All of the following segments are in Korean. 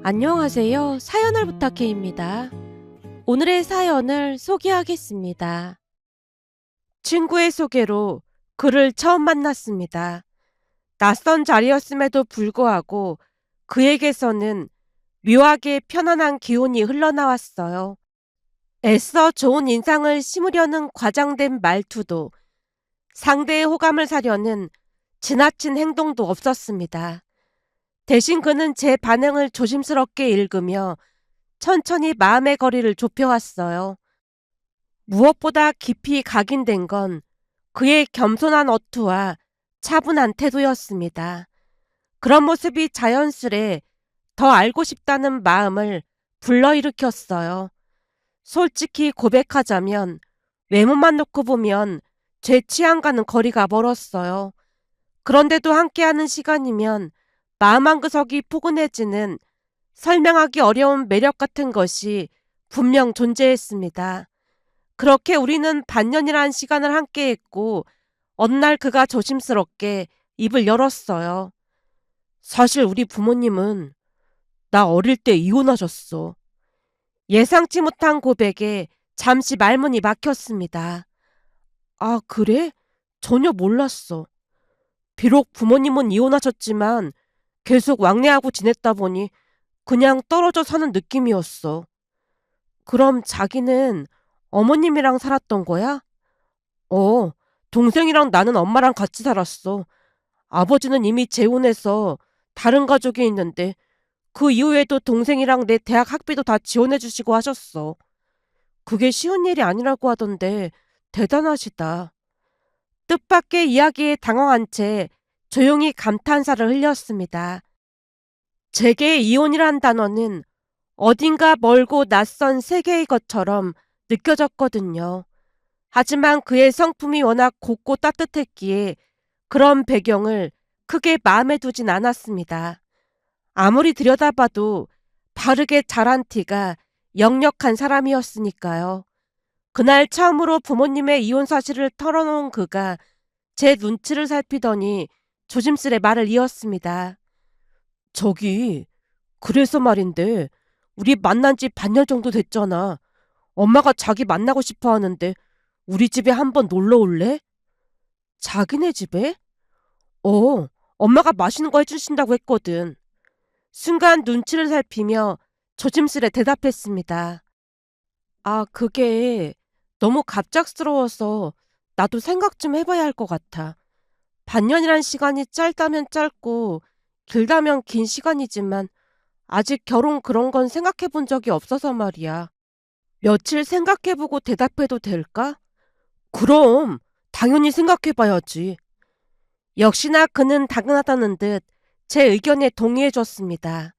안녕하세요. 사연을 부탁해입니다. 오늘의 사연을 소개하겠습니다. 친구의 소개로 그를 처음 만났습니다. 낯선 자리였음에도 불구하고 그에게서는 묘하게 편안한 기운이 흘러나왔어요. 애써 좋은 인상을 심으려는 과장된 말투도 상대의 호감을 사려는 지나친 행동도 없었습니다. 대신 그는 제 반응을 조심스럽게 읽으며 천천히 마음의 거리를 좁혀왔어요. 무엇보다 깊이 각인된 건 그의 겸손한 어투와 차분한 태도였습니다. 그런 모습이 자연스레 더 알고 싶다는 마음을 불러일으켰어요. 솔직히 고백하자면 외모만 놓고 보면 제 취향과는 거리가 멀었어요. 그런데도 함께하는 시간이면 마음 한구석이 포근해지는 설명하기 어려운 매력 같은 것이 분명 존재했습니다. 그렇게 우리는 반년이라는 시간을 함께했고 어느 날 그가 조심스럽게 입을 열었어요. 사실 우리 부모님은 나 어릴 때 이혼하셨어. 예상치 못한 고백에 잠시 말문이 막혔습니다. 아, 그래? 전혀 몰랐어. 비록 부모님은 이혼하셨지만 계속 왕래하고 지냈다 보니 그냥 떨어져 사는 느낌이었어. 그럼 자기는 어머님이랑 살았던 거야? 어, 동생이랑 나는 엄마랑 같이 살았어. 아버지는 이미 재혼해서 다른 가족이 있는데 그 이후에도 동생이랑 내 대학 학비도 다 지원해 주시고 하셨어. 그게 쉬운 일이 아니라고 하던데 대단하시다. 뜻밖의 이야기에 당황한 채 조용히 감탄사를 흘렸습니다. 제게 이혼이란 단어는 어딘가 멀고 낯선 세계의 것처럼 느껴졌거든요. 하지만 그의 성품이 워낙 곱고 따뜻했기에 그런 배경을 크게 마음에 두진 않았습니다. 아무리 들여다봐도 바르게 자란 티가 역력한 사람이었으니까요. 그날 처음으로 부모님의 이혼 사실을 털어놓은 그가 제 눈치를 살피더니 조심스레 말을 이었습니다. 저기, 그래서 말인데 우리 만난 지 반년 정도 됐잖아. 엄마가 자기 만나고 싶어 하는데 우리 집에 한번 놀러 올래? 자기네 집에? 엄마가 맛있는 거 해주신다고 했거든. 순간 눈치를 살피며 조심스레 대답했습니다. 아, 그게 너무 갑작스러워서 나도 생각 좀 해봐야 할 것 같아. 반년이란 시간이 짧다면 짧고 길다면 긴 시간이지만 아직 결혼 그런 건 생각해 본 적이 없어서 말이야. 며칠 생각해보고 대답해도 될까? 그럼 당연히 생각해봐야지. 역시나 그는 당연하다는 듯 제 의견에 동의해줬습니다.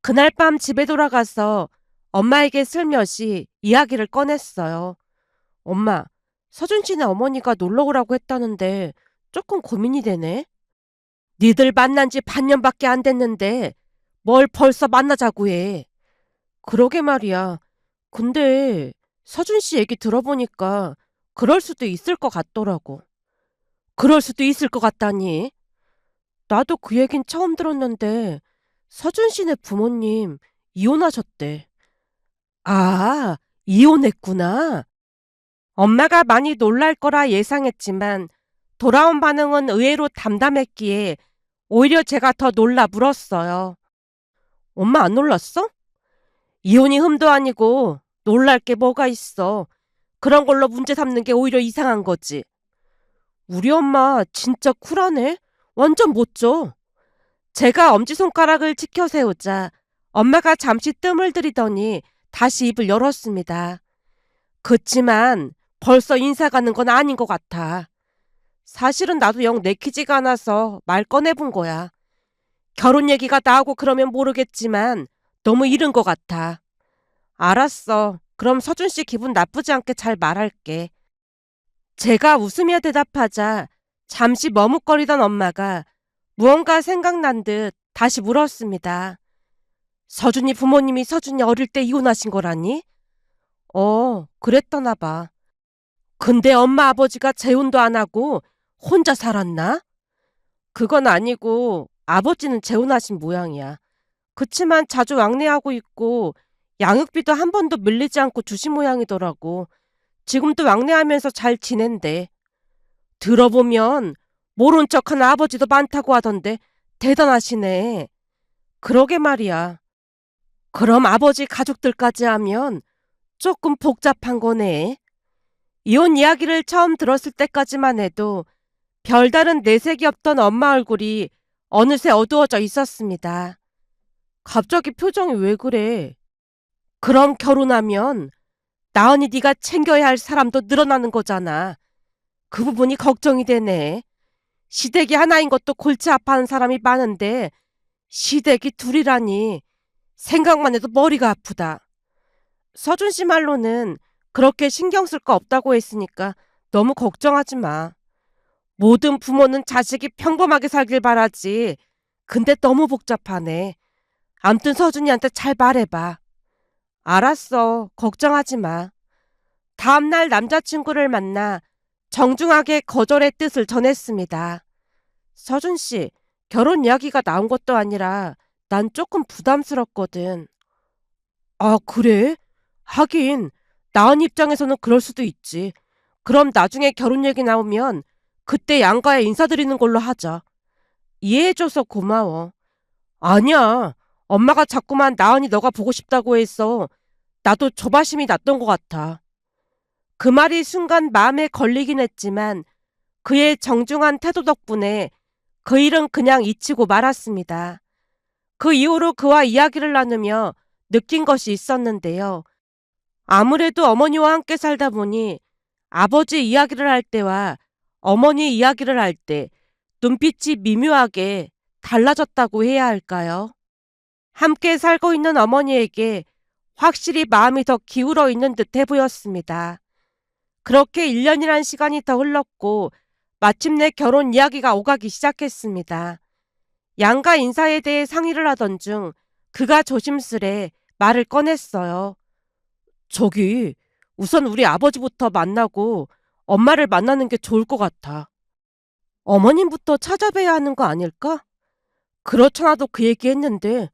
그날 밤 집에 돌아가서 엄마에게 슬며시 이야기를 꺼냈어요. 엄마, 서준 씨네 어머니가 놀러 오라고 했다는데 조금 고민이 되네. 니들 만난 지 반년밖에 안 됐는데 뭘 벌써 만나자고 해. 그러게 말이야. 근데 서준 씨 얘기 들어보니까 그럴 수도 있을 것 같더라고. 그럴 수도 있을 것 같다니. 나도 그 얘긴 처음 들었는데 서준 씨네 부모님 이혼하셨대. 아, 이혼했구나. 엄마가 많이 놀랄 거라 예상했지만 돌아온 반응은 의외로 담담했기에 오히려 제가 더 놀라 물었어요. 엄마 안 놀랐어? 이혼이 흠도 아니고 놀랄 게 뭐가 있어. 그런 걸로 문제 삼는 게 오히려 이상한 거지. 우리 엄마 진짜 쿨하네. 완전 멋져. 제가 엄지손가락을 치켜 세우자 엄마가 잠시 뜸을 들이더니 다시 입을 열었습니다. 그치만 벌써 인사 가는 건 아닌 것 같아. 사실은 나도 영 내키지가 않아서 말 꺼내본 거야. 결혼 얘기가 나오고 그러면 모르겠지만 너무 이른 것 같아. 알았어. 그럼 서준 씨 기분 나쁘지 않게 잘 말할게. 제가 웃으며 대답하자 잠시 머뭇거리던 엄마가 무언가 생각난 듯 다시 물었습니다. 서준이 부모님이 서준이 어릴 때 이혼하신 거라니? 그랬더나 봐. 근데 엄마 아버지가 재혼도 안 하고 혼자 살았나? 그건 아니고 아버지는 재혼하신 모양이야. 그치만 자주 왕래하고 있고 양육비도 한 번도 밀리지 않고 주신 모양이더라고. 지금도 왕래하면서 잘 지낸대. 들어보면 모른 척하는 아버지도 많다고 하던데 대단하시네. 그러게 말이야. 그럼 아버지 가족들까지 하면 조금 복잡한 거네. 이혼 이야기를 처음 들었을 때까지만 해도 별다른 내색이 없던 엄마 얼굴이 어느새 어두워져 있었습니다. 갑자기 표정이 왜 그래? 그럼 결혼하면 나은이 네가 챙겨야 할 사람도 늘어나는 거잖아. 그 부분이 걱정이 되네. 시댁이 하나인 것도 골치 아파하는 사람이 많은데 시댁이 둘이라니 생각만 해도 머리가 아프다. 서준 씨 말로는 그렇게 신경 쓸 거 없다고 했으니까 너무 걱정하지 마. 모든 부모는 자식이 평범하게 살길 바라지. 근데 너무 복잡하네. 암튼 서준이한테 잘 말해봐. 알았어. 걱정하지 마. 다음날 남자친구를 만나 정중하게 거절의 뜻을 전했습니다. 서준 씨, 결혼 이야기가 나온 것도 아니라 난 조금 부담스럽거든. 아, 그래? 하긴, 나은 입장에서는 그럴 수도 있지. 그럼 나중에 결혼 얘기 나오면 그때 양가에 인사드리는 걸로 하자. 이해해줘서 고마워. 아니야. 엄마가 자꾸만 나은이 너가 보고 싶다고 해서 나도 조바심이 났던 것 같아. 그 말이 순간 마음에 걸리긴 했지만 그의 정중한 태도 덕분에 그 일은 그냥 잊히고 말았습니다. 그 이후로 그와 이야기를 나누며 느낀 것이 있었는데요. 아무래도 어머니와 함께 살다 보니 아버지 이야기를 할 때와 어머니 이야기를 할 때 눈빛이 미묘하게 달라졌다고 해야 할까요? 함께 살고 있는 어머니에게 확실히 마음이 더 기울어 있는 듯해 보였습니다. 그렇게 1년이란 시간이 더 흘렀고 마침내 결혼 이야기가 오가기 시작했습니다. 양가 인사에 대해 상의를 하던 중 그가 조심스레 말을 꺼냈어요. 저기, 우선 우리 아버지부터 만나고 엄마를 만나는 게 좋을 것 같아. 어머님부터 찾아뵈야 하는 거 아닐까? 그렇잖아도 그 얘기 했는데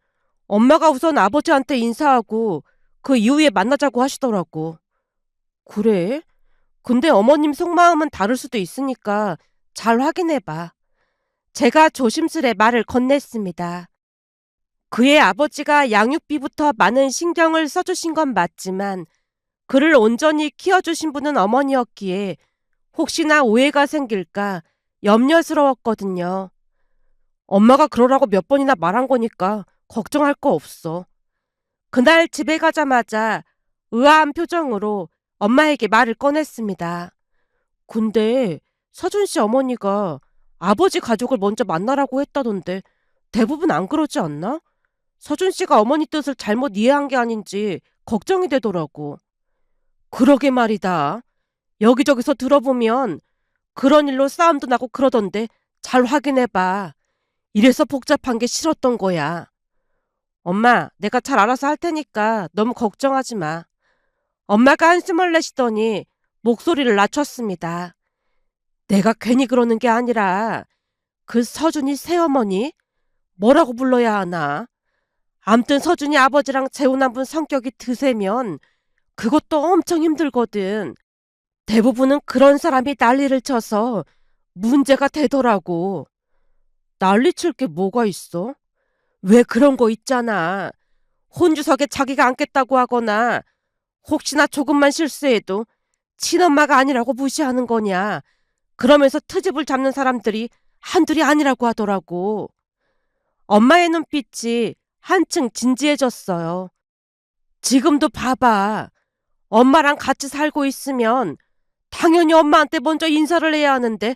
엄마가 우선 아버지한테 인사하고 그 이후에 만나자고 하시더라고. 그래? 근데 어머님 속마음은 다를 수도 있으니까 잘 확인해봐. 제가 조심스레 말을 건넸습니다. 그의 아버지가 양육비부터 많은 신경을 써주신 건 맞지만 그를 온전히 키워주신 분은 어머니였기에 혹시나 오해가 생길까 염려스러웠거든요. 엄마가 그러라고 몇 번이나 말한 거니까 걱정할 거 없어. 그날 집에 가자마자 의아한 표정으로 엄마에게 말을 꺼냈습니다. 근데 서준 씨 어머니가 아버지 가족을 먼저 만나라고 했다던데 대부분 안 그러지 않나? 서준 씨가 어머니 뜻을 잘못 이해한 게 아닌지 걱정이 되더라고. 그러게 말이다. 여기저기서 들어보면 그런 일로 싸움도 나고 그러던데 잘 확인해봐. 이래서 복잡한 게 싫었던 거야. 엄마, 내가 잘 알아서 할 테니까 너무 걱정하지 마. 엄마가 한숨을 내쉬더니 목소리를 낮췄습니다. 내가 괜히 그러는 게 아니라 그 서준이 새어머니? 뭐라고 불러야 하나? 암튼 서준이 아버지랑 재혼한 분 성격이 드세면 그것도 엄청 힘들거든. 대부분은 그런 사람이 난리를 쳐서 문제가 되더라고. 난리 칠 게 뭐가 있어? 왜 그런 거 있잖아. 혼주석에 자기가 앉겠다고 하거나 혹시나 조금만 실수해도 친엄마가 아니라고 무시하는 거냐. 그러면서 트집을 잡는 사람들이 한둘이 아니라고 하더라고. 엄마의 눈빛이 한층 진지해졌어요. 지금도 봐봐. 엄마랑 같이 살고 있으면 당연히 엄마한테 먼저 인사를 해야 하는데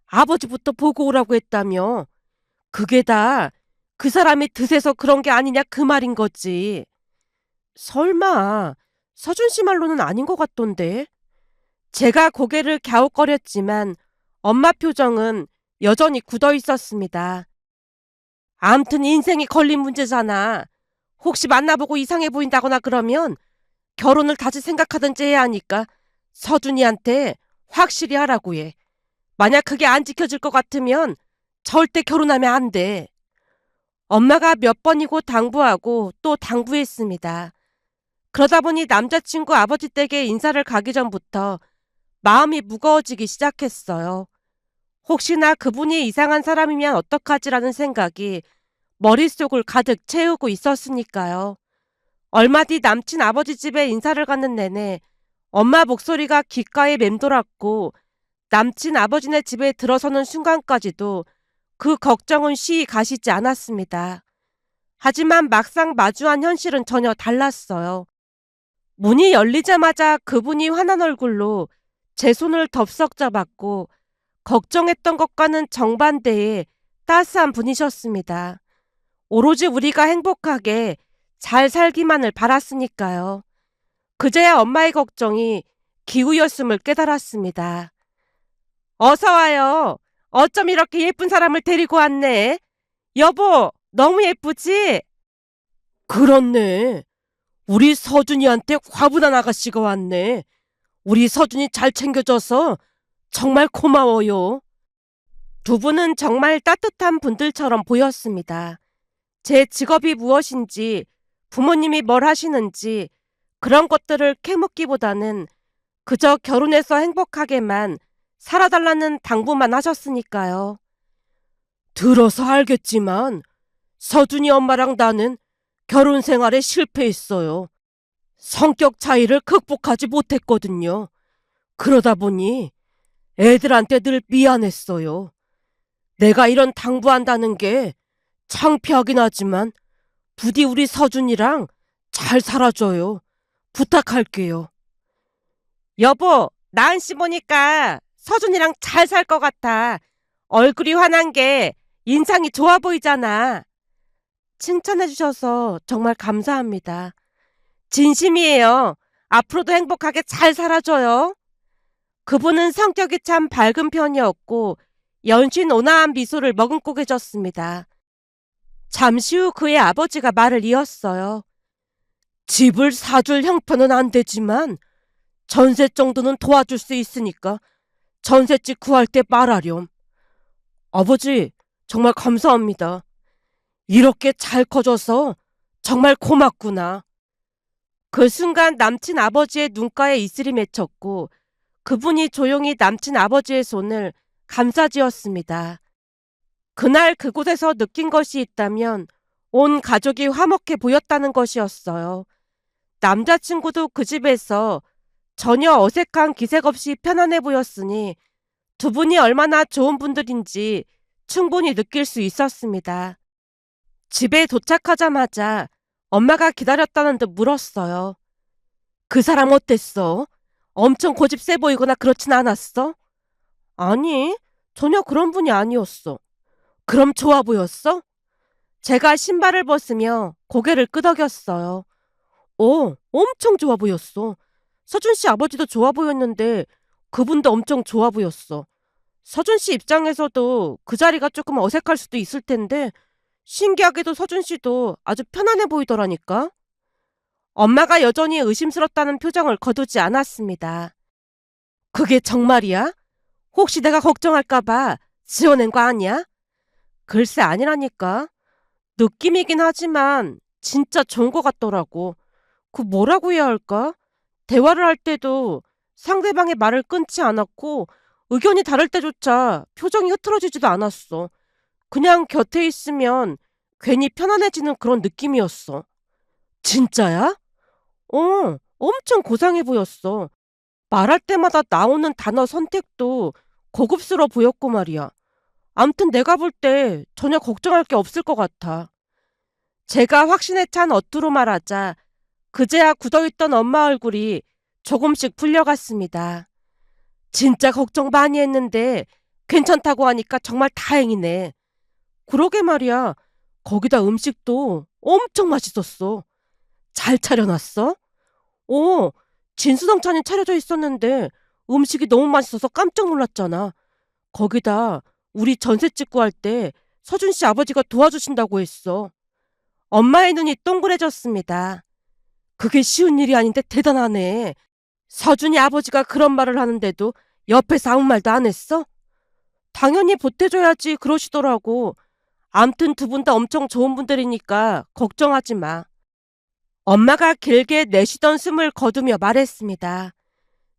아버지부터 보고 오라고 했다며. 그게 다 그 사람이 드세서 그런 게 아니냐 그 말인 거지. 설마 서준 씨 말로는 아닌 것 같던데. 제가 고개를 갸웃거렸지만 엄마 표정은 여전히 굳어 있었습니다. 암튼 인생이 걸린 문제잖아. 혹시 만나보고 이상해 보인다거나 그러면 결혼을 다시 생각하든지 해야 하니까 서준이한테 확실히 하라고 해. 만약 그게 안 지켜질 것 같으면 절대 결혼하면 안 돼. 엄마가 몇 번이고 당부하고 또 당부했습니다. 그러다 보니 남자친구 아버지 댁에 인사를 가기 전부터 마음이 무거워지기 시작했어요. 혹시나 그분이 이상한 사람이면 어떡하지라는 생각이 머릿속을 가득 채우고 있었으니까요. 얼마 뒤 남친 아버지 집에 인사를 가는 내내 엄마 목소리가 귓가에 맴돌았고 남친 아버지네 집에 들어서는 순간까지도 그 걱정은 쉬이 가시지 않았습니다. 하지만 막상 마주한 현실은 전혀 달랐어요. 문이 열리자마자 그분이 환한 얼굴로 제 손을 덥석 잡았고 걱정했던 것과는 정반대의 따스한 분이셨습니다. 오로지 우리가 행복하게 잘 살기만을 바랐으니까요. 그제야 엄마의 걱정이 기우였음을 깨달았습니다. 어서 와요. 어쩜 이렇게 예쁜 사람을 데리고 왔네. 여보, 너무 예쁘지? 그렇네. 우리 서준이한테 화분한 아가씨가 왔네. 우리 서준이 잘 챙겨줘서 정말 고마워요. 두 분은 정말 따뜻한 분들처럼 보였습니다. 제 직업이 무엇인지, 부모님이 뭘 하시는지 그런 것들을 캐묻기보다는 그저 결혼해서 행복하게만 살아달라는 당부만 하셨으니까요. 들어서 알겠지만 서준이 엄마랑 나는 결혼 생활에 실패했어요. 성격 차이를 극복하지 못했거든요. 그러다 보니 애들한테 늘 미안했어요. 내가 이런 당부한다는 게 창피하긴 하지만 부디 우리 서준이랑 잘 살아줘요. 부탁할게요. 여보, 나은 씨 보니까 서준이랑 잘 살 것 같아. 얼굴이 환한 게 인상이 좋아 보이잖아. 칭찬해 주셔서 정말 감사합니다. 진심이에요. 앞으로도 행복하게 잘 살아줘요. 그분은 성격이 참 밝은 편이었고 연신 온화한 미소를 머금고 계셨습니다. 잠시 후 그의 아버지가 말을 이었어요. 집을 사줄 형편은 안 되지만 전세 정도는 도와줄 수 있으니까 전셋집 구할 때 말하렴. 아버지, 정말 감사합니다. 이렇게 잘 커져서 정말 고맙구나. 그 순간 남친 아버지의 눈가에 이슬이 맺혔고 그분이 조용히 남친 아버지의 손을 감싸쥐었습니다. 그날 그곳에서 느낀 것이 있다면 온 가족이 화목해 보였다는 것이었어요. 남자친구도 그 집에서 전혀 어색한 기색 없이 편안해 보였으니 두 분이 얼마나 좋은 분들인지 충분히 느낄 수 있었습니다. 집에 도착하자마자 엄마가 기다렸다는 듯 물었어요. 그 사람 어땠어? 엄청 고집 세 보이거나 그렇진 않았어? 아니, 전혀 그런 분이 아니었어. 그럼 좋아 보였어? 제가 신발을 벗으며 고개를 끄덕였어요. 엄청 좋아 보였어. 서준 씨 아버지도 좋아 보였는데 그분도 엄청 좋아 보였어. 서준 씨 입장에서도 그 자리가 조금 어색할 수도 있을 텐데 신기하게도 서준 씨도 아주 편안해 보이더라니까. 엄마가 여전히 의심스럽다는 표정을 거두지 않았습니다. 그게 정말이야? 혹시 내가 걱정할까봐 지어낸 거 아니야? 글쎄 아니라니까. 느낌이긴 하지만 진짜 좋은 것 같더라고. 그 뭐라고 해야 할까? 대화를 할 때도 상대방의 말을 끊지 않았고 의견이 다를 때조차 표정이 흐트러지지도 않았어. 그냥 곁에 있으면 괜히 편안해지는 그런 느낌이었어. 진짜야? 엄청 고상해 보였어. 말할 때마다 나오는 단어 선택도 고급스러워 보였고 말이야. 암튼 내가 볼 때 전혀 걱정할 게 없을 것 같아. 제가 확신에 찬 어투로 말하자 그제야 굳어있던 엄마 얼굴이 조금씩 풀려갔습니다. 진짜 걱정 많이 했는데 괜찮다고 하니까 정말 다행이네. 그러게 말이야. 거기다 음식도 엄청 맛있었어. 잘 차려놨어? 오, 진수성찬이 차려져 있었는데 음식이 너무 맛있어서 깜짝 놀랐잖아. 거기다 우리 전셋집 구할 때 서준 씨 아버지가 도와주신다고 했어. 엄마의 눈이 동그래졌습니다. 그게 쉬운 일이 아닌데 대단하네. 서준이 아버지가 그런 말을 하는데도 옆에서 아무 말도 안 했어? 당연히 보태줘야지 그러시더라고. 암튼 두 분 다 엄청 좋은 분들이니까 걱정하지 마. 엄마가 길게 내쉬던 숨을 거두며 말했습니다.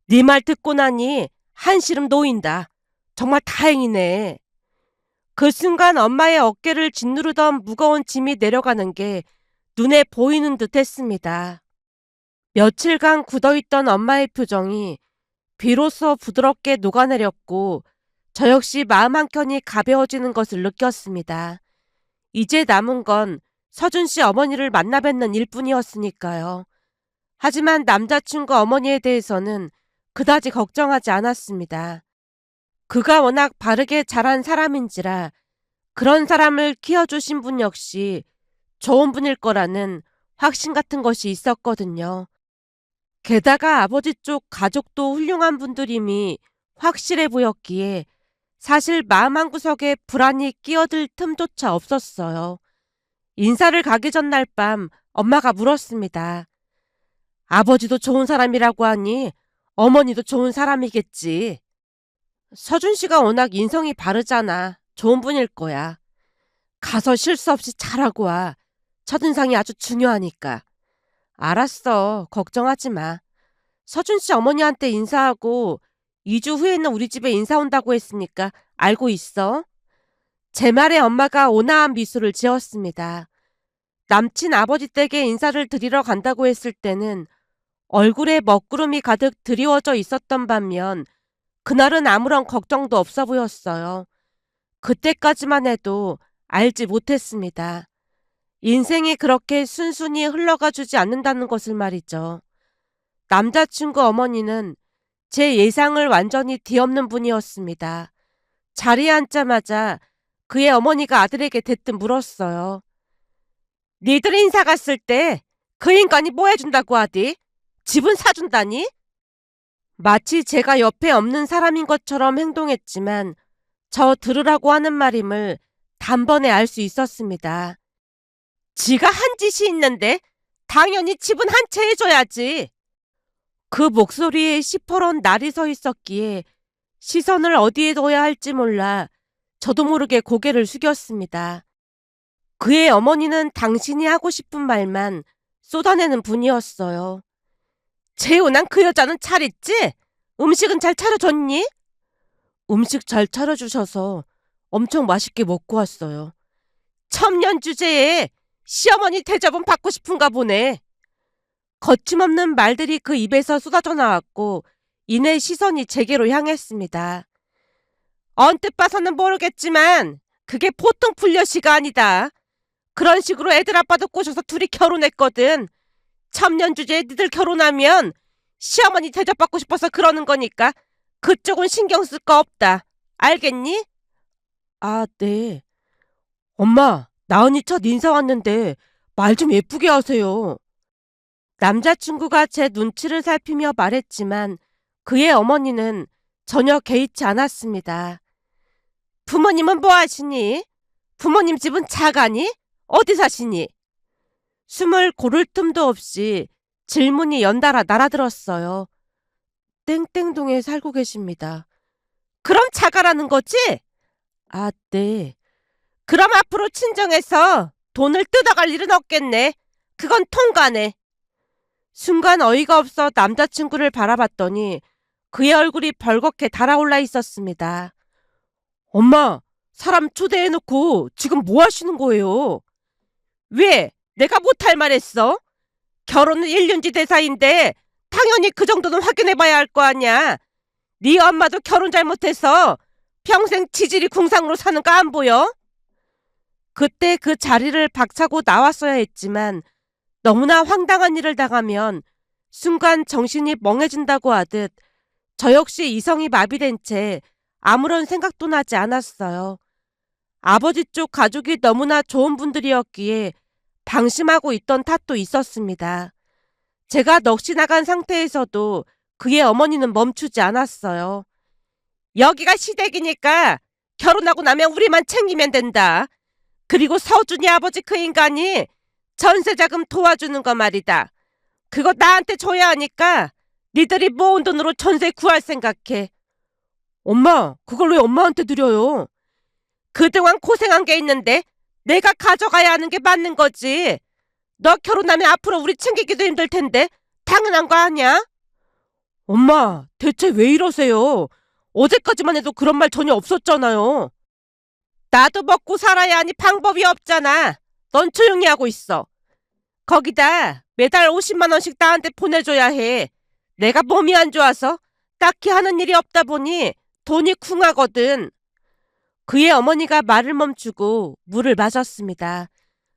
네 말 듣고 나니 한시름 놓인다. 정말 다행이네. 그 순간 엄마의 어깨를 짓누르던 무거운 짐이 내려가는 게 눈에 보이는 듯 했습니다. 며칠간 굳어있던 엄마의 표정이 비로소 부드럽게 녹아내렸고 저 역시 마음 한켠이 가벼워지는 것을 느꼈습니다. 이제 남은 건 서준 씨 어머니를 만나 뵙는 일뿐이었으니까요. 하지만 남자친구 어머니에 대해서는 그다지 걱정하지 않았습니다. 그가 워낙 바르게 자란 사람인지라 그런 사람을 키워주신 분 역시 좋은 분일 거라는 확신 같은 것이 있었거든요. 게다가 아버지 쪽 가족도 훌륭한 분들임이 확실해 보였기에 사실 마음 한구석에 불안이 끼어들 틈조차 없었어요. 인사를 가기 전날 밤 엄마가 물었습니다. 아버지도 좋은 사람이라고 하니 어머니도 좋은 사람이겠지. 서준 씨가 워낙 인성이 바르잖아. 좋은 분일 거야. 가서 실수 없이 잘하고 와. 첫인상이 아주 중요하니까. 알았어. 걱정하지 마. 서준 씨 어머니한테 인사하고 2주 후에는 우리 집에 인사 온다고 했으니까 알고 있어. 제 말에 엄마가 온화한 미소를 지었습니다. 남친 아버지 댁에 인사를 드리러 간다고 했을 때는 얼굴에 먹구름이 가득 드리워져 있었던 반면 그날은 아무런 걱정도 없어 보였어요. 그때까지만 해도 알지 못했습니다. 인생이 그렇게 순순히 흘러가 주지 않는다는 것을 말이죠. 남자친구 어머니는 제 예상을 완전히 뒤엎는 분이었습니다. 자리에 앉자마자 그의 어머니가 아들에게 대뜸 물었어요. 니들 인사 갔을 때 그 인간이 뭐 해준다고 하디? 집은 사준다니? 마치 제가 옆에 없는 사람인 것처럼 행동했지만 저 들으라고 하는 말임을 단번에 알 수 있었습니다. 지가 한 짓이 있는데 당연히 집은 한 채 해줘야지. 그 목소리에 시퍼런 날이 서 있었기에 시선을 어디에 둬야 할지 몰라 저도 모르게 고개를 숙였습니다. 그의 어머니는 당신이 하고 싶은 말만 쏟아내는 분이었어요. 재훈아, 그 여자는 잘 있지? 음식은 잘 차려줬니? 음식 잘 차려주셔서 엄청 맛있게 먹고 왔어요. 첨년 주제에 시어머니 대접은 받고 싶은가 보네. 거침없는 말들이 그 입에서 쏟아져 나왔고 이내 시선이 제게로 향했습니다. 언뜻 봐서는 모르겠지만 그게 보통 불려시가 아니다. 그런 식으로 애들 아빠도 꼬셔서 둘이 결혼했거든. 첨년 주제에 니들 결혼하면 시어머니 대접받고 싶어서 그러는 거니까 그쪽은 신경 쓸 거 없다. 알겠니? 아, 네. 엄마, 나은이 첫 인사 왔는데 말 좀 예쁘게 하세요. 남자친구가 제 눈치를 살피며 말했지만 그의 어머니는 전혀 개의치 않았습니다. 부모님은 뭐 하시니? 부모님 집은 차가니? 어디 사시니? 숨을 고를 틈도 없이 질문이 연달아 날아들었어요. 땡땡동에 살고 계십니다. 그럼 차가라는 거지? 아, 네. 그럼 앞으로 친정에서 돈을 뜯어갈 일은 없겠네. 그건 통과네. 순간 어이가 없어 남자친구를 바라봤더니 그의 얼굴이 벌겋게 달아올라 있었습니다. 엄마, 사람 초대해놓고 지금 뭐 하시는 거예요? 왜? 내가 못할 말했어? 결혼은 1년지 대사인데 당연히 그 정도는 확인해봐야 할 거 아니야. 네 엄마도 결혼 잘못해서 평생 지질이 궁상으로 사는 거 안 보여? 그때 그 자리를 박차고 나왔어야 했지만 너무나 황당한 일을 당하면 순간 정신이 멍해진다고 하듯 저 역시 이성이 마비된 채 아무런 생각도 나지 않았어요. 아버지 쪽 가족이 너무나 좋은 분들이었기에 방심하고 있던 탓도 있었습니다. 제가 넋이 나간 상태에서도 그의 어머니는 멈추지 않았어요. 여기가 시댁이니까 결혼하고 나면 우리만 챙기면 된다. 그리고 서준이 아버지 그 인간이 전세자금 도와주는 거 말이다. 그거 나한테 줘야 하니까 니들이 모은 돈으로 전세 구할 생각해. 엄마, 그걸 왜 엄마한테 드려요? 그동안 고생한 게 있는데 내가 가져가야 하는 게 맞는 거지. 너 결혼하면 앞으로 우리 챙기기도 힘들 텐데 당연한 거 아니야? 엄마, 대체 왜 이러세요? 어제까지만 해도 그런 말 전혀 없었잖아요. 나도 먹고 살아야 하니 방법이 없잖아. 넌 조용히 하고 있어. 거기다 매달 50만 원씩 나한테 보내줘야 해. 내가 몸이 안 좋아서 딱히 하는 일이 없다 보니 돈이 쿵하거든. 그의 어머니가 말을 멈추고 물을 마셨습니다.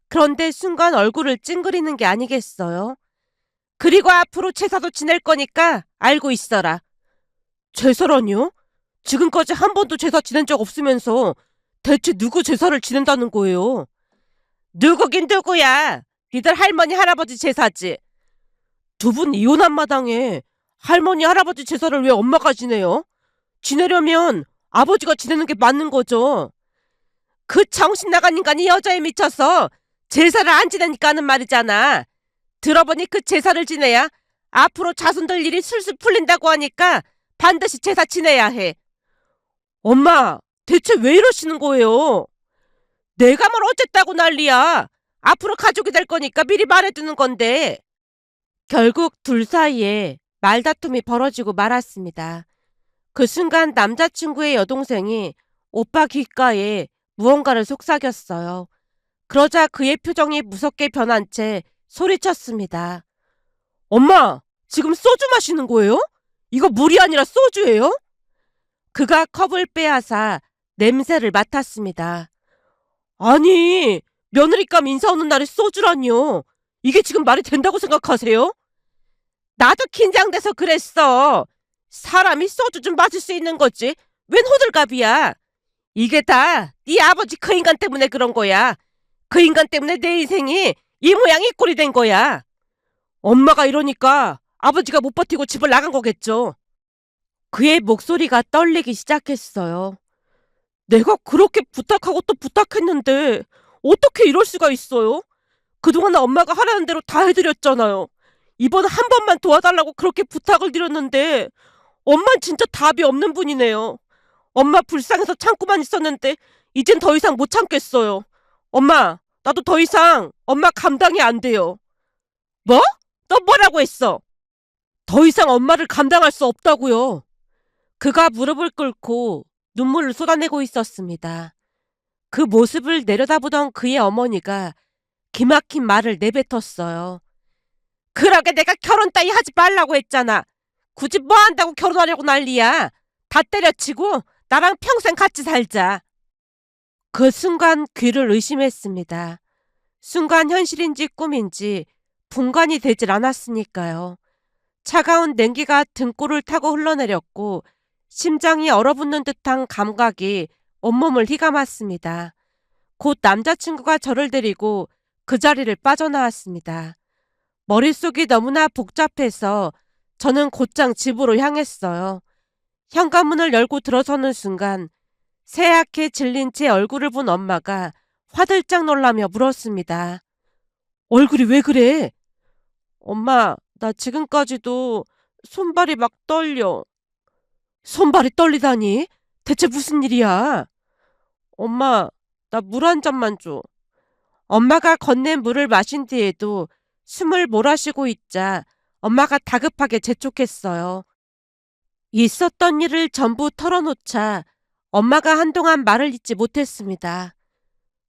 그런데 순간 얼굴을 찡그리는 게 아니겠어요? 그리고 앞으로 제사도 지낼 거니까 알고 있어라. 제사라니요? 지금까지 한 번도 제사 지낸 적 없으면서 대체 누구 제사를 지낸다는 거예요? 누구긴 누구야. 니들 할머니 할아버지 제사지. 두 분 이혼한 마당에 할머니 할아버지 제사를 왜 엄마가 지내요? 지내려면 아버지가 지내는 게 맞는 거죠. 그 정신 나간 인간이 여자에 미쳐서 제사를 안 지내니까 하는 말이잖아. 들어보니 그 제사를 지내야 앞으로 자손들 일이 술술 풀린다고 하니까 반드시 제사 지내야 해. 엄마, 대체 왜 이러시는 거예요? 내가 뭘 어쨌다고 난리야. 앞으로 가족이 될 거니까 미리 말해두는 건데. 결국 둘 사이에 말다툼이 벌어지고 말았습니다. 그 순간 남자친구의 여동생이 오빠 귓가에 무언가를 속삭였어요. 그러자 그의 표정이 무섭게 변한 채 소리쳤습니다. 엄마, 지금 소주 마시는 거예요? 이거 물이 아니라 소주예요? 그가 컵을 빼앗아 냄새를 맡았습니다. 아니, 며느리감 인사 오는 날에 소주라니요. 이게 지금 말이 된다고 생각하세요? 나도 긴장돼서 그랬어. 사람이 소주 좀 마실 수 있는 거지. 웬 호들갑이야. 이게 다 네 아버지 그 인간 때문에 그런 거야. 그 인간 때문에 내 인생이 이 모양 이 꼴이 된 거야. 엄마가 이러니까 아버지가 못 버티고 집을 나간 거겠죠. 그의 목소리가 떨리기 시작했어요. 내가 그렇게 부탁하고 또 부탁했는데 어떻게 이럴 수가 있어요? 그동안 엄마가 하라는 대로 다 해드렸잖아요. 이번 한 번만 도와달라고 그렇게 부탁을 드렸는데 엄만 진짜 답이 없는 분이네요. 엄마 불쌍해서 참고만 있었는데 이젠 더 이상 못 참겠어요. 엄마, 나도 더 이상 엄마 감당이 안 돼요. 뭐? 너 뭐라고 했어? 더 이상 엄마를 감당할 수 없다고요. 그가 무릎을 꿇고 눈물을 쏟아내고 있었습니다. 그 모습을 내려다보던 그의 어머니가 기막힌 말을 내뱉었어요. 그러게 내가 결혼 따위 하지 말라고 했잖아. 굳이 뭐 한다고 결혼하려고 난리야. 다 때려치고 나랑 평생 같이 살자. 그 순간 귀를 의심했습니다. 순간 현실인지 꿈인지 분간이 되질 않았으니까요. 차가운 냉기가 등골을 타고 흘러내렸고 심장이 얼어붙는 듯한 감각이 온몸을 휘감았습니다. 곧 남자친구가 저를 데리고 그 자리를 빠져나왔습니다. 머릿속이 너무나 복잡해서 저는 곧장 집으로 향했어요. 현관문을 열고 들어서는 순간 새하얗게 질린 제 얼굴을 본 엄마가 화들짝 놀라며 물었습니다. 얼굴이 왜 그래? 엄마, 나 지금까지도 손발이 막 떨려. 손발이 떨리다니? 대체 무슨 일이야? 엄마, 나 물 한 잔만 줘. 엄마가 건넨 물을 마신 뒤에도 숨을 몰아쉬고 있자 엄마가 다급하게 재촉했어요. 있었던 일을 전부 털어놓자 엄마가 한동안 말을 잇지 못했습니다.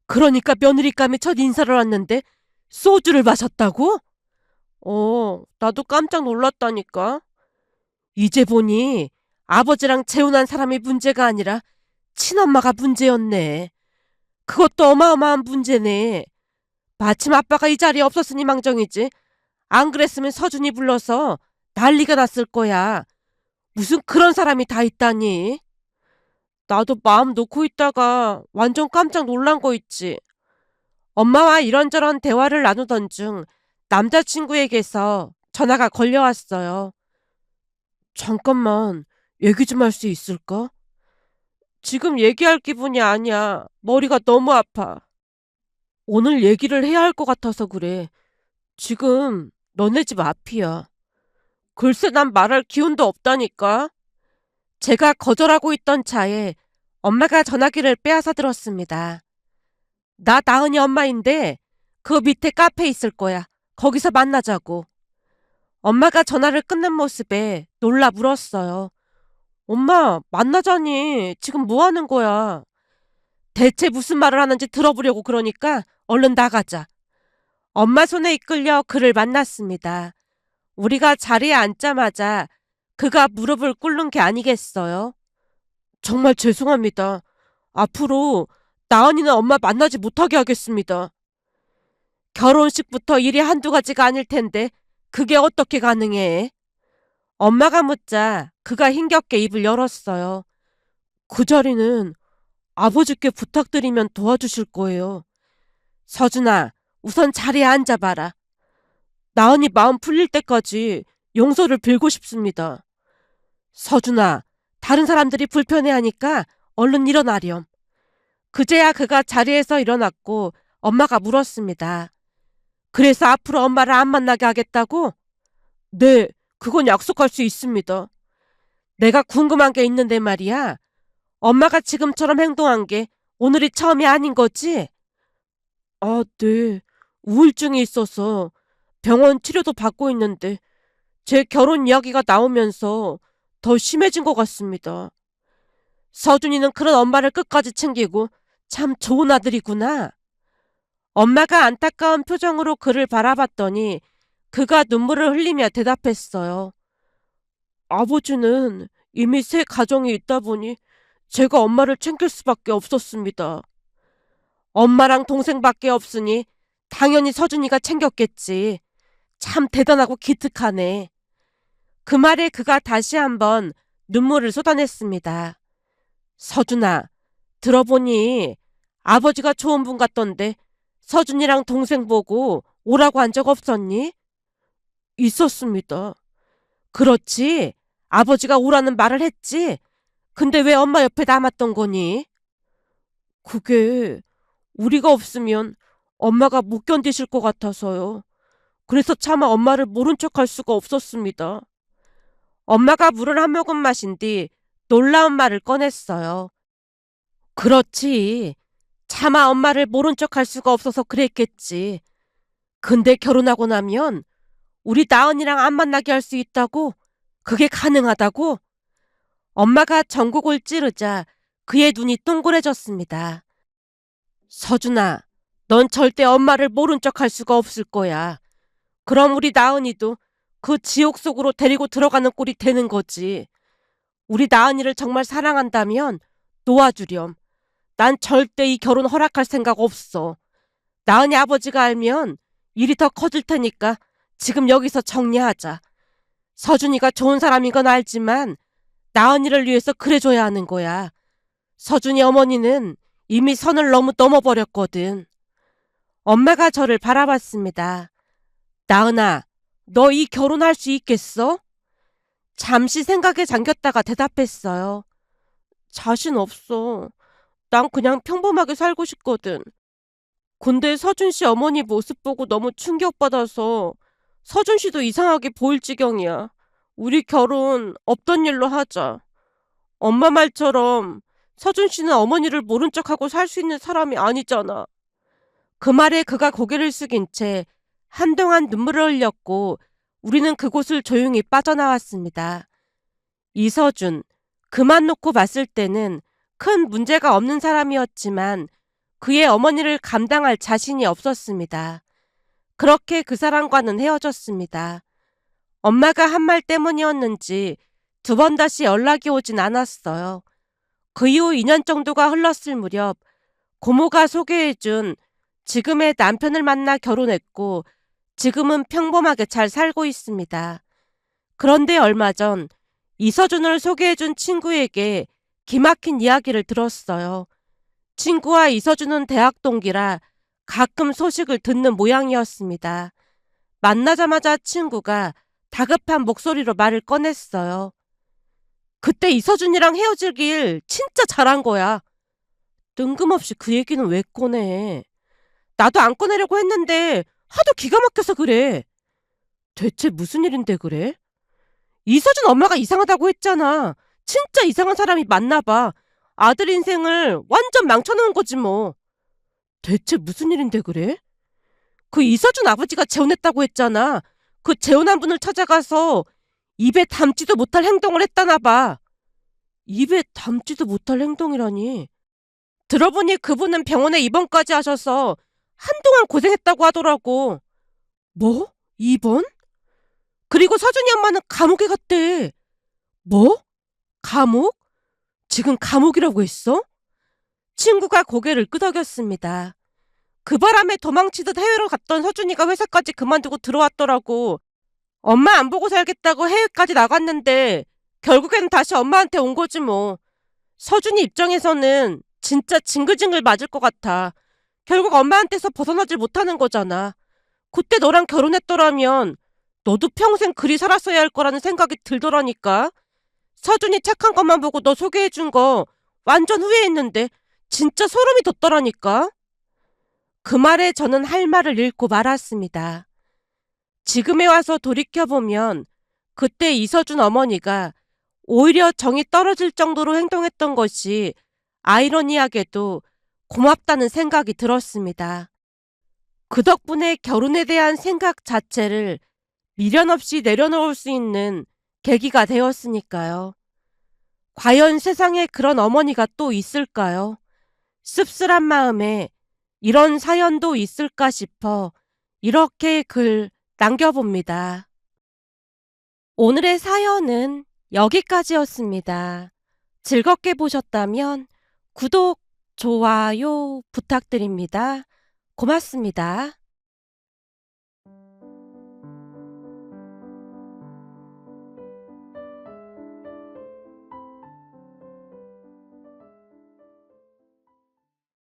그러니까 며느리감에 첫 인사를 왔는데 소주를 마셨다고? 나도 깜짝 놀랐다니까. 이제 보니 아버지랑 재혼한 사람이 문제가 아니라 친엄마가 문제였네. 그것도 어마어마한 문제네. 마침 아빠가 이 자리에 없었으니 망정이지. 안 그랬으면 서준이 불러서 난리가 났을 거야. 무슨 그런 사람이 다 있다니. 나도 마음 놓고 있다가 완전 깜짝 놀란 거 있지. 엄마와 이런저런 대화를 나누던 중 남자친구에게서 전화가 걸려왔어요. 잠깐만, 얘기 좀 할 수 있을까? 지금 얘기할 기분이 아니야. 머리가 너무 아파. 오늘 얘기를 해야 할 것 같아서 그래. 지금 너네 집 앞이야. 글쎄 난 말할 기운도 없다니까. 제가 거절하고 있던 차에 엄마가 전화기를 빼앗아 들었습니다. 나 나은이 엄마인데 그 밑에 카페 있을 거야. 거기서 만나자고. 엄마가 전화를 끊는 모습에 놀라 물었어요. 엄마, 만나자니. 지금 뭐 하는 거야? 대체 무슨 말을 하는지 들어보려고 그러니까 얼른 나가자. 엄마 손에 이끌려 그를 만났습니다. 우리가 자리에 앉자마자 그가 무릎을 꿇는 게 아니겠어요? 정말 죄송합니다. 앞으로 나은이는 엄마 만나지 못하게 하겠습니다. 결혼식부터 일이 한두 가지가 아닐 텐데 그게 어떻게 가능해? 엄마가 묻자 그가 힘겹게 입을 열었어요. 그 자리는 아버지께 부탁드리면 도와주실 거예요. 서준아, 우선 자리에 앉아봐라. 나은이 마음 풀릴 때까지 용서를 빌고 싶습니다. 서준아, 다른 사람들이 불편해하니까 얼른 일어나렴. 그제야 그가 자리에서 일어났고 엄마가 물었습니다. 그래서 앞으로 엄마를 안 만나게 하겠다고? 네, 그건 약속할 수 있습니다. 내가 궁금한 게 있는데 말이야. 엄마가 지금처럼 행동한 게 오늘이 처음이 아닌 거지? 아, 네. 우울증이 있어서 병원 치료도 받고 있는데 제 결혼 이야기가 나오면서 더 심해진 것 같습니다. 서준이는 그런 엄마를 끝까지 챙기고 참 좋은 아들이구나. 엄마가 안타까운 표정으로 그를 바라봤더니 그가 눈물을 흘리며 대답했어요. 아버지는 이미 새 가정이 있다 보니 제가 엄마를 챙길 수밖에 없었습니다. 엄마랑 동생밖에 없으니 당연히 서준이가 챙겼겠지. 참 대단하고 기특하네. 그 말에 그가 다시 한번 눈물을 쏟아냈습니다. 서준아, 들어보니 아버지가 좋은 분 같던데 서준이랑 동생 보고 오라고 한 적 없었니? 있었습니다. 그렇지. 아버지가 오라는 말을 했지. 근데 왜 엄마 옆에 남았던 거니? 그게 우리가 없으면 엄마가 못 견디실 것 같아서요. 그래서 차마 엄마를 모른 척할 수가 없었습니다. 엄마가 물을 한 모금 마신 뒤 놀라운 말을 꺼냈어요. 그렇지. 차마 엄마를 모른 척할 수가 없어서 그랬겠지. 근데 결혼하고 나면 우리 나은이랑 안 만나게 할 수 있다고? 그게 가능하다고? 엄마가 전곡을 찌르자 그의 눈이 동그래졌습니다. 서준아, 넌 절대 엄마를 모른 척할 수가 없을 거야. 그럼 우리 나은이도 그 지옥 속으로 데리고 들어가는 꼴이 되는 거지. 우리 나은이를 정말 사랑한다면 놓아주렴. 난 절대 이 결혼 허락할 생각 없어. 나은이 아버지가 알면 일이 더 커질 테니까 지금 여기서 정리하자. 서준이가 좋은 사람인 건 알지만 나은이를 위해서 그래줘야 하는 거야. 서준이 어머니는 이미 선을 너무 넘어버렸거든. 엄마가 저를 바라봤습니다. 나은아, 너 이 결혼할 수 있겠어? 잠시 생각에 잠겼다가 대답했어요. 자신 없어. 난 그냥 평범하게 살고 싶거든. 근데 서준 씨 어머니 모습 보고 너무 충격받아서 서준 씨도 이상하게 보일 지경이야. 우리 결혼 없던 일로 하자. 엄마 말처럼 서준 씨는 어머니를 모른 척하고 살 수 있는 사람이 아니잖아. 그 말에 그가 고개를 숙인 채 한동안 눈물을 흘렸고 우리는 그곳을 조용히 빠져나왔습니다. 이서준, 그만 놓고 봤을 때는 큰 문제가 없는 사람이었지만 그의 어머니를 감당할 자신이 없었습니다. 그렇게 그 사람과는 헤어졌습니다. 엄마가 한 말 때문이었는지 두 번 다시 연락이 오진 않았어요. 그 이후 2년 정도가 흘렀을 무렵 고모가 소개해준 지금의 남편을 만나 결혼했고 지금은 평범하게 잘 살고 있습니다. 그런데 얼마 전 이서준을 소개해준 친구에게 기막힌 이야기를 들었어요. 친구와 이서준은 대학 동기라 가끔 소식을 듣는 모양이었습니다. 만나자마자 친구가 다급한 목소리로 말을 꺼냈어요. 그때 이서준이랑 헤어지길 진짜 잘한 거야. 뜬금없이 그 얘기는 왜 꺼내? 나도 안 꺼내려고 했는데 하도 기가 막혀서 그래. 대체 무슨 일인데 그래? 이서준 엄마가 이상하다고 했잖아. 진짜 이상한 사람이 맞나 봐. 아들 인생을 완전 망쳐놓은 거지 뭐. 대체 무슨 일인데 그래? 그 이서준 아버지가 재혼했다고 했잖아. 그 재혼한 분을 찾아가서 입에 담지도 못할 행동을 했다나 봐. 입에 담지도 못할 행동이라니. 들어보니 그분은 병원에 입원까지 하셔서 한동안 고생했다고 하더라고. 뭐? 입원? 그리고 서준이 엄마는 감옥에 갔대. 뭐? 감옥? 지금 감옥이라고 했어? 친구가 고개를 끄덕였습니다. 그 바람에 도망치듯 해외로 갔던 서준이가 회사까지 그만두고 들어왔더라고. 엄마 안 보고 살겠다고 해외까지 나갔는데 결국에는 다시 엄마한테 온 거지 뭐. 서준이 입장에서는 진짜 징글징글 맞을 것 같아. 결국 엄마한테서 벗어나질 못하는 거잖아. 그때 너랑 결혼했더라면 너도 평생 그리 살았어야 할 거라는 생각이 들더라니까. 서준이 착한 것만 보고 너 소개해준 거 완전 후회했는데 진짜 소름이 돋더라니까. 그 말에 저는 할 말을 잃고 말았습니다. 지금에 와서 돌이켜보면 그때 이서준 어머니가 오히려 정이 떨어질 정도로 행동했던 것이 아이러니하게도 고맙다는 생각이 들었습니다. 그 덕분에 결혼에 대한 생각 자체를 미련 없이 내려놓을 수 있는 계기가 되었으니까요. 과연 세상에 그런 어머니가 또 있을까요? 씁쓸한 마음에 이런 사연도 있을까 싶어 이렇게 글 남겨봅니다. 오늘의 사연은 여기까지였습니다. 즐겁게 보셨다면 구독, 좋아요 부탁드립니다. 고맙습니다.